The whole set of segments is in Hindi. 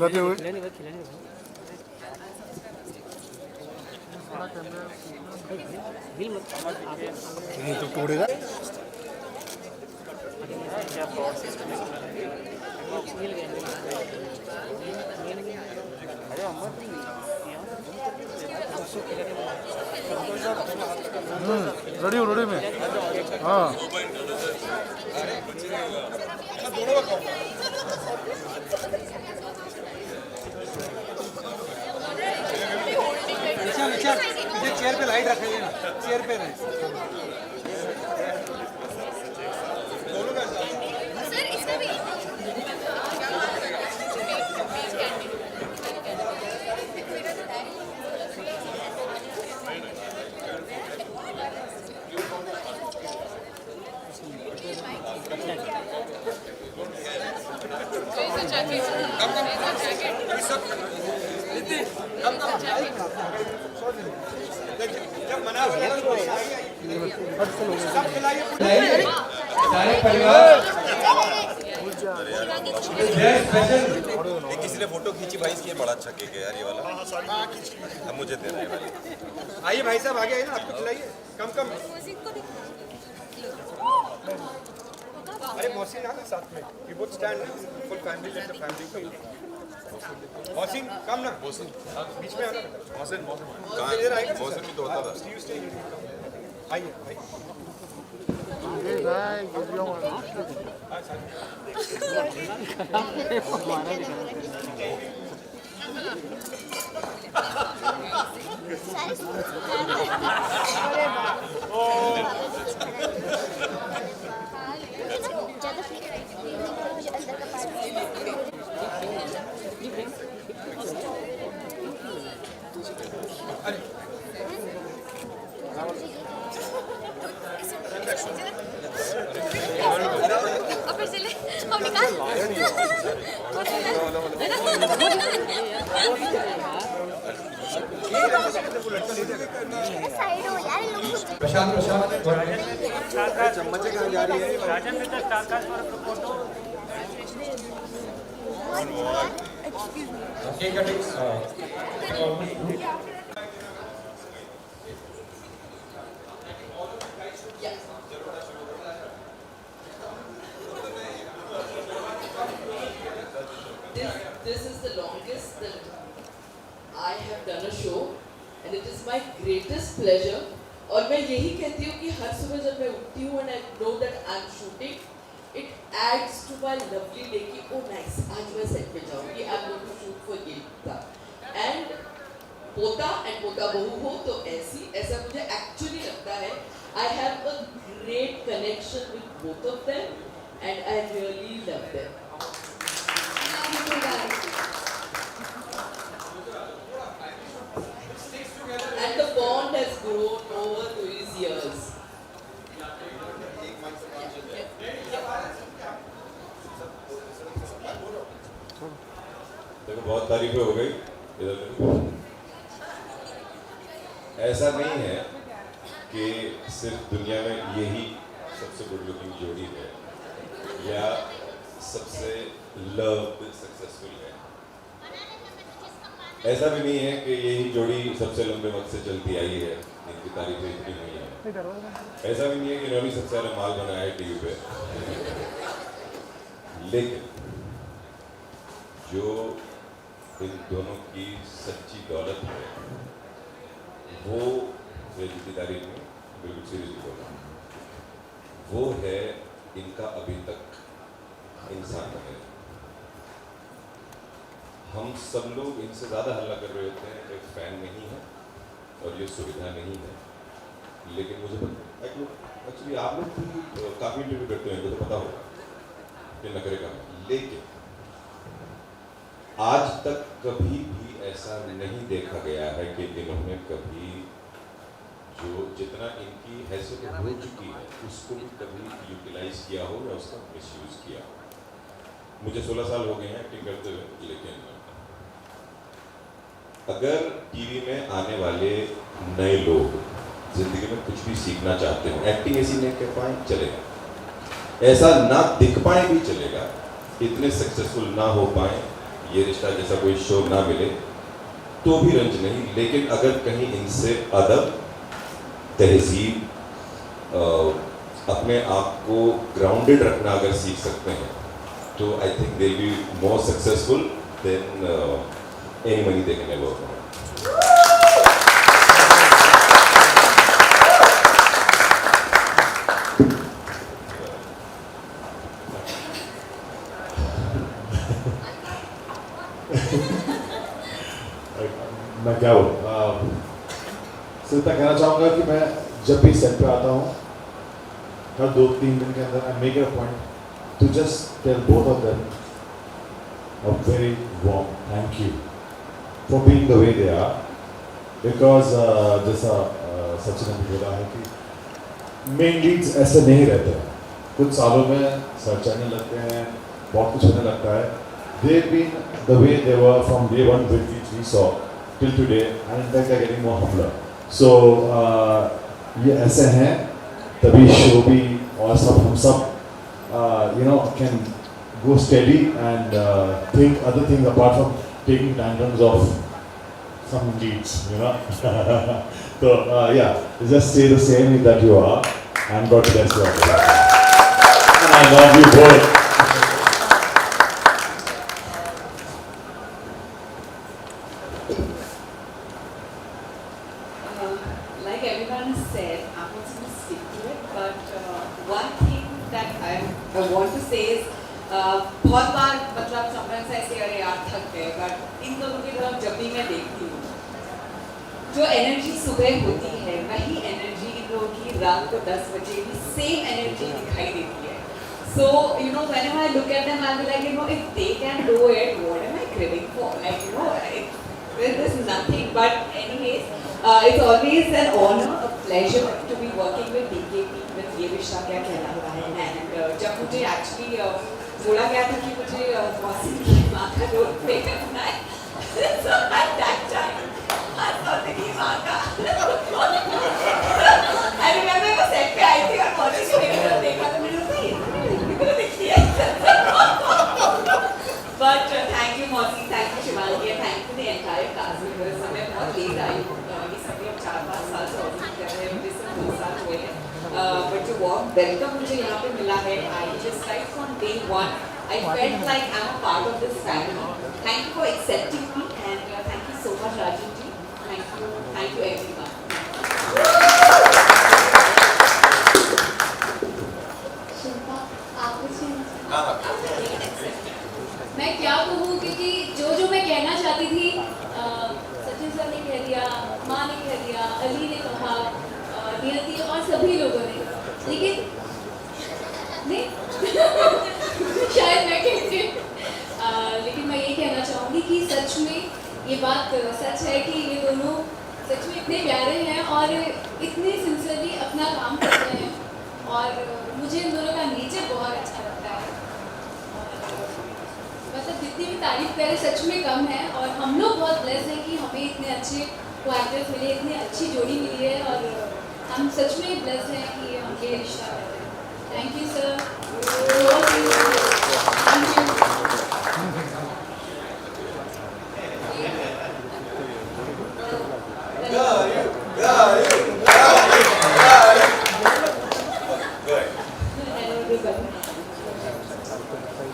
खिलाते हुए नहीं तो तोड़ेगा। रेडी हो रेडी में। हाँ चेयर पे लाइट रखेंगे ना, चेयर पे रहे। सर इसका भी सारे परिवार किसी ने फोटो खींची भाई, इसकी बड़ा अच्छा केक है यार ये वाला। अब मुझे दे रहे हैं। आइए भाई साहब आगे आइए ना, आपको खिलाइए। कम कम। अरे मोहसिन आ ना साथ में, we both stand full family, let the family come. Mohsin come ना, मोहसिन बीच में आना। मोहसिन कहाँ इधर आएगा? मोहसिन भी तो होता था। आइए भाई। फिर से ले और निकाल साइड हो यार प्रशांत चम्मच कहाँ जा रही है? Cake cutting This is the longest that I have done a show and it is my greatest pleasure. और मैं यही कहती हूँ कि हर सुबह जब मैं उठती हूँ and I know that I'm shooting, it adds to my lovely day कि oh nice, आज मैं set पे जाऊँगी, I'm going to shoot for Gilta. And पोता and पोता बहू हो तो ऐसा मुझे actually लगता है. I have a great connection with both of them and I really love them. And the bond has grown over these years. देखो बहुत तारीफें हो गई इधर। ऐसा नहीं है कि सिर्फ दुनिया में यही सबसे गुड लुकिंग जोड़ी है या सबसे लव्ड सक्सेसफुल है। ऐसा भी नहीं है कि यही जोड़ी सबसे लंबे वक्त से चलती आई है, इनकी तारीफें इतनी हुई है। ऐसा भी नहीं है कि इन्होंने सबसे ज्यादा माल बनाया है टीवी पे। लेकिन जो इन दोनों की सच्ची दौलत है वो जितनी तारीफ में बिल्कुल सीरियसली बोल रहा हूँ, वो है इनका अभी तक इंसान बने। हम सब लोग इनसे ज़्यादा हल्ला कर रहे होते हैं कि फैन नहीं है और ये सुविधा नहीं है, लेकिन मुझे एक्चुअली आप लोग भी काफ़ी इंटरव्यू करते हैं, तो पता होगा कि नखरे का। लेकिन आज तक कभी भी ऐसा नहीं देखा गया है कि इन्होंने कभी जो जितना इनकी हैसियत हो चुकी है उसको भी कभी यूटिलाइज किया हो या उसका मिसयूज किया हो। मुझे 16 साल हो गए हैं एक्टिंग करते हुए, लेकिन अगर टीवी में आने वाले नए लोग जिंदगी में कुछ भी सीखना चाहते हो, एक्टिंग ऐसी नहीं कर पाए चलेगा, ऐसा ना दिख पाए भी चलेगा, इतने सक्सेसफुल ना हो पाए ये रिश्ता जैसा कोई शो ना मिले तो भी रंज नहीं, लेकिन अगर कहीं इनसे अदब, तहजीब, अपने आप को ग्राउंडेड रखना अगर सीख सकते हैं तो I think they be more successful than any money they can ever earn. मैं क्या बोलूँ, सिर्फ मैं कहना चाहूँगा कि मैं जब भी सेट पे आता हूँ हर 2-3 दिन के अंदर I make a point to just tell both of them a very warm thank you for being the way they are, because जैसा सचिन ने बोला है कि मेन लीड्स ऐसे नहीं रहते हैं, कुछ सालों में सर चलने लगते हैं, बहुत कुछ होने लगता है। They've been the way they were from day one with which we saw till today, and in fact they're getting more humbler. So ये ऐसे हैं तभी शो भी और सब हम सब you know can go steady and think other things apart from taking tantrums of some leads, you know. So yeah, just stay the same that you are, and God bless you all. And I love you both. Like everyone has said, I'm also going to stick to it, but one thing that I want to say is बहुत बार मतलब समटाइम्स ऐसे अरे यार थक गए, बट इन दोनों की तरफ जब भी मैं देखती हूँ जो एनर्जी सुबह होती है वही एनर्जी इन लोगों की रात को 10 बजे भी सेम एनर्जी दिखाई देती है। So you know whenever I look at them I'll be like, you know, if they can do it, what am I craving for? Like, you know, there's nothing. But anyways, it's always an honor, a pleasure to be working with DKP, with ये रिश्ता क्या कहलाता है। And जब मुझे actually बोला गया था कि मुझे मौसम की माँ का रोल प्ले करना है, so at that time I thought कि माँ का I remember मैं सेट पे आई थी और मौसी को मेरी तरफ देखा तो मैंने कहा ये देखी है। But thank you मौसी, thank you Shivangi, and thank you the entire cast members। मैं बहुत लेट आई हूँ, ये सभी अब 4-5 साल से ऑडिशन कर रहे हैं, मुझे सिर्फ 2 साल हुए हैं। But जो warm welcome मुझे यहाँ पे मिला है, I just right from day one I felt like I'm a part of this family. Thank you for accepting me, and thank you so much Rajiv ji. Thank you everyone. Shilpa, आप कुछ मैं क्या कहूँ, क्योंकि जो मैं कहना चाहती थी सचिन सर ने कह दिया, माँ ने कह दिया, अली ने कहा, नियति और सभी लोगों ने, लेकिन नहीं शायद मैं कहती लेकिन मैं ये कहना चाहूँगी कि सच में ये बात सच है कि ये दोनों सच में इतने प्यारे हैं और इतने सिंसियरली अपना काम करते हैं, और मुझे इन दोनों का नेचर बहुत अच्छा लगता है। मतलब जितनी भी तारीफ करें सच में कम है, और हम लोग बहुत ब्लेस्ड हैं कि हमें इतने अच्छे क्वार्टर्स मिले, इतनी अच्छी जोड़ी मिली है, और हम सच में ब्लेस्ड हैं कि हम ये रिश्ता करते हैं। Thank you sir, thank you.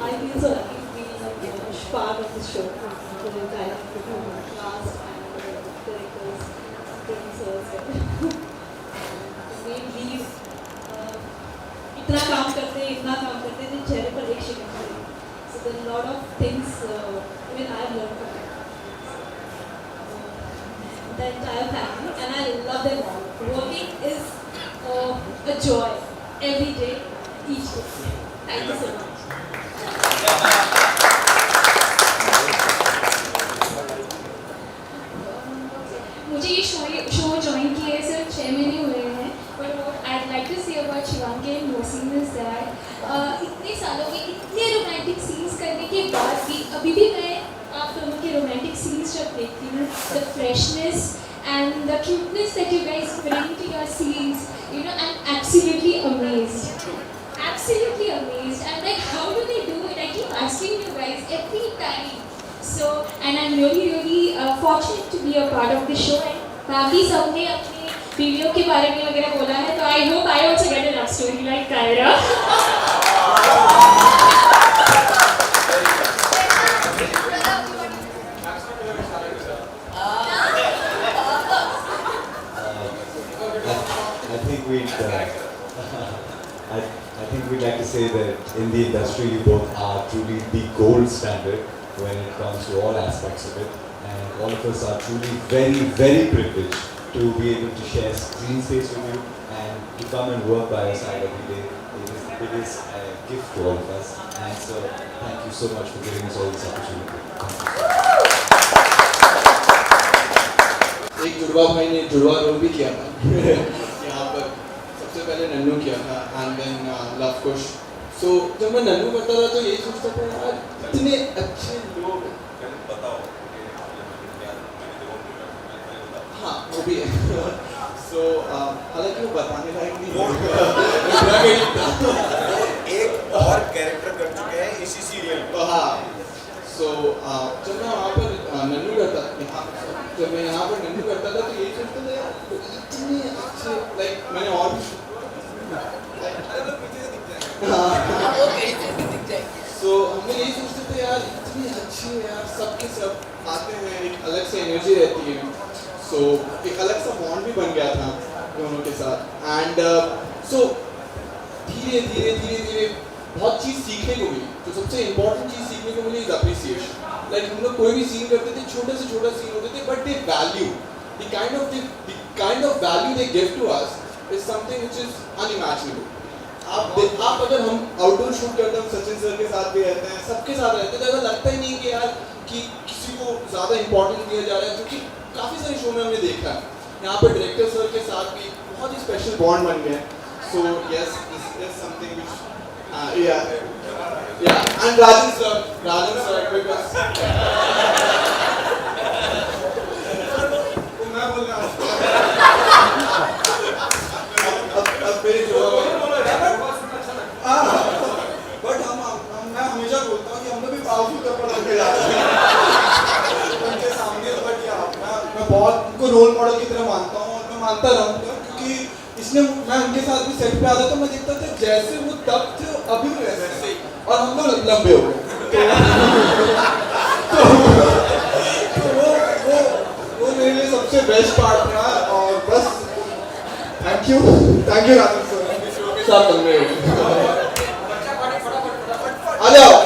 I feel so lucky to be part of this show, the entire cast and directors, producers, main lead, इतना काम करते हैं तो चेहरे पर एक शिकन है। So there are a lot of things even I have learned from them. The entire family, and I love them all. Working is a joy every day, each day. Thank you so much. मुझे ये शो ज्वाइन किए सिर्फ 6 महीने हुए हैं, but what I like to say about Shivangi and Mohsin is that इतने सालों के इतने रोमांटिक सीन्स करने के बाद भी अभी भी मैं आप दोनों के रोमांटिक सीन्स जब देखती हूँ, the freshness and the cuteness that you guys bring to your scenes, you know, I'm absolutely amazed. Absolutely amazed. I'm like, how do they do it? I keep asking you guys every time. So, and I'm really fortunate to be a part of this show. And बाकी सबने अपने वीडियो के बारे में वगैरह बोला है, तो I hope I also get a love story like Kyra. I think we'd like to say that in the industry you both are truly the gold standard when it comes to all aspects of it, and all of us are truly very, very privileged to be able to share screen space with you and to come and work by your side every day. It is a gift to all of us, and so thank you so much for giving us all this opportunity. एक जुड़वा भाई ने जुड़वा रोल भी किया था यहाँ पर, सबसे पहले नन्नू किया था एंड देन लव कुश. सो जब मैं नन्नू करता था तो यही सोचता था यार इतने अच्छे लोग. हाँ वो भी है. सो हालांकि वो बताने लायक नहीं एक और कैरेक्टर कर चुके हैं इसी सीरियल में. हाँ. सो जब मैं वहाँ पर नन्नू करता जब मैं यहाँ पर नन्नू करता था तो यही सोचता था यार इतने अच्छे, लाइक मैंने और भी सो हम यही सोचते थे यार इतने अच्छे यार सबके सब आते हैं, एक अलग से एनर्जी रहती है. सो एक अलग सा बॉन्ड भी बन गया था दोनों के साथ. एंड सो धीरे धीरे धीरे धीरे बहुत चीज़ सीखने को मिली. तो सबसे इम्पोर्टेंट चीज़ सीखने को मिली इज अप्रिसिएशन. लाइक हम लोग कोई भी सीन करते थे, छोटे से छोटा सीन होते थे, but they value the kind of value they give to us is something which is unimaginable. आप अगर हम आउटडोर शूट करते हैं, सचिन सर के साथ भी रहते हैं, सबके साथ रहते हैं, तो ऐसा लगता ही नहीं कि यार कि किसी को ज़्यादा इंपॉर्टेंस दिया जा रहा है, जो कि काफ़ी सारे शो में हमने देखा है. यहाँ पर डायरेक्टर सर के साथ भी बहुत ही स्पेशल बॉन्ड बन गया. So yes, this is something which yeah, and Rajan sir because मैं बोल रहा हूँ अब मेरे जो बट मैं हमेशा बोलता हूँ कि हम लोग भी पावरफुल कपड़ा लग के जाते हैं उनके सामने. बट या मैं बहुत उनको रोल मॉडल की तरह मानता हूँ और मैं मानता रहूँगा, क्योंकि इसलिए मैं उनके साथ भी सेट पे आता तो मैं देखता था जैसे वो तब थे अभी भी वैसे ही, और हम लोग लंबे हो गए. वो मेरे लिए सबसे बेस्ट पार्ट था. और बस thank you Rajan sir, show के साथ लंबे हो गए. आ जाओ.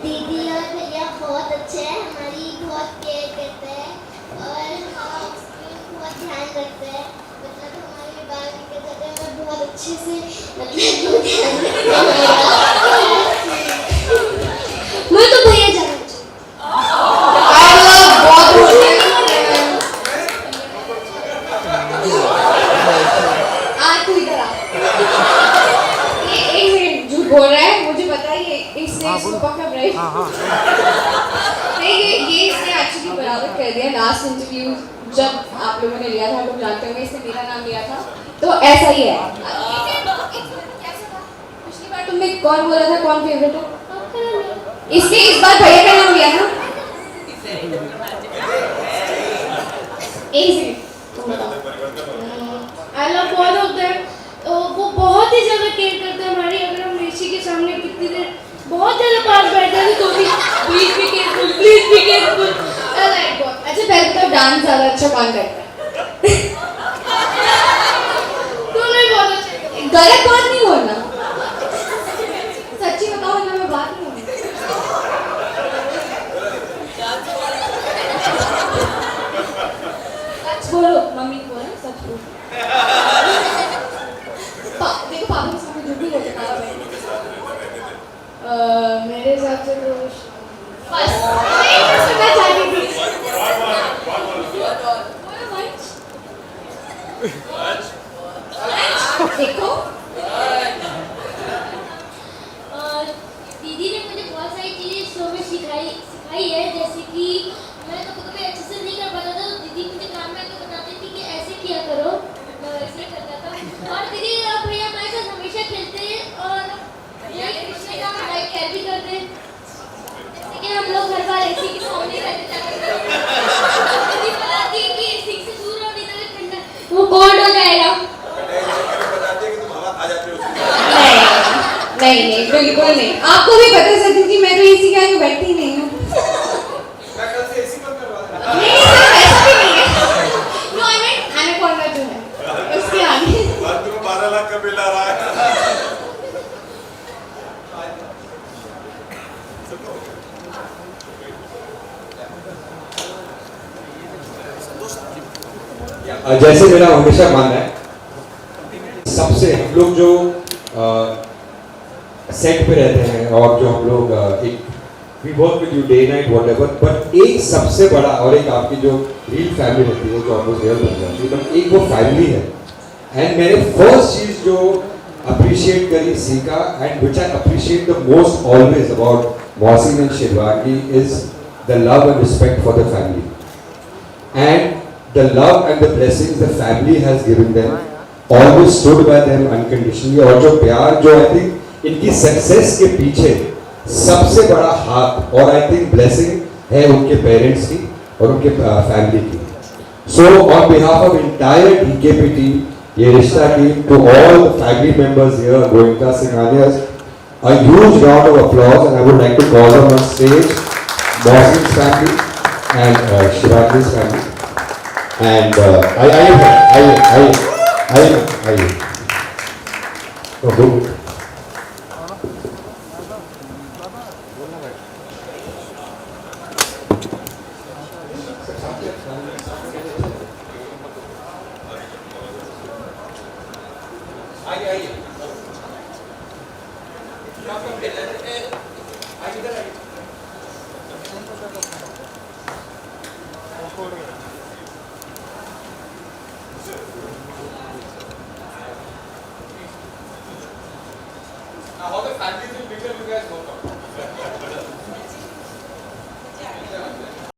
दीदी और भैया बहुत अच्छे हैं, हमारी बहुत केयर करते हैं और हम बहुत ध्यान रखते हैं. मतलब हमारे बाल निकल जाते हैं, हमें बहुत अच्छे से मतलब मैं तो भैया जाना बोल रहा है, मुझे पता है इसने इसको पकड़ रहा है. नहीं ये इसने एक्चुअली बराबर कर दिया. लास्ट इंटरव्यू जब आप लोगों ने लिया था, आप लोग जानते होंगे, इसने मेरा नाम लिया था, तो ऐसा ही है. पिछली बार तुमने कौन बोला था कौन फेवरेट है, इसने इस बार भैया का नाम लिया ना. I love both of them. वो बहुत ही ज़्यादा केयर करते हैं हमारी. अगर हम ऋषि के सामने कितनी देर बहुत ज़्यादा पास बैठते हैं तो भी प्लीज बी केयरफुल. अच्छा पहले तो डांस ज़्यादा अच्छा कौन करता है? दोनों ही बहुत अच्छे. गलत बात नहीं बोलना, सच्ची बताओ ना, मैं बात नहीं बोलूँ. सच बोलो, मम्मी को बोलो सच बोलो. देखो पापा के सामने जो भी बोलते हैं मेरे हिसाब से तो बस सुनना चाहती थी. देखो दीदी ने मुझे बहुत सारी चीज़ें शो में सिखाई है. जैसे कि मैं कभी अच्छे से नहीं कर पाता था, तो दीदी मुझे काम में आके बताती थी कि बिल्कुल नहीं, आपको भी पता है सचिन जी, मैं तो एसी के आगे बैठती ही नहीं हूँ। मैं कल से एसी बंद करवा रहा हूं। नहीं सर, ऐसा भी नहीं है। नो आई मीन एनाकोंडा जो है उसके आगे। तुम्हें 12 लाख का बिल आ रहा है। जैसे मेरा हमेशा मानना है, सबसे हम लोग जो सेट पे रहते हैं और जो हम लोग एक we work with you day night whatever, but एक सबसे बड़ा और एक आपकी जो रियल फैमिली होती है जो ऑलमोस्ट रियल बन जाती है, बट एक वो फैमिली है। एंड मैंने फर्स्ट चीज जो अप्रिशिएट करी, सीखा, and which I appreciate the most always about Mohsin and Shirvani is the love and respect for the family and the love and the blessings the family has given them, always stood by them unconditionally, और जो प्यार जो I think इनकी सक्सेस के पीछे सबसे बड़ा हाथ और I think blessing है उनके पेरेंट्स की और उनके फैमिली की। So on behalf of entire DKP team, ये रिश्ता team, to all the family members here, Goenka Singhanias, a huge round of applause, and I would like to call them on stage, Mohsin's family and Shivani's family. And I oh, good. How the families will become, you guys know.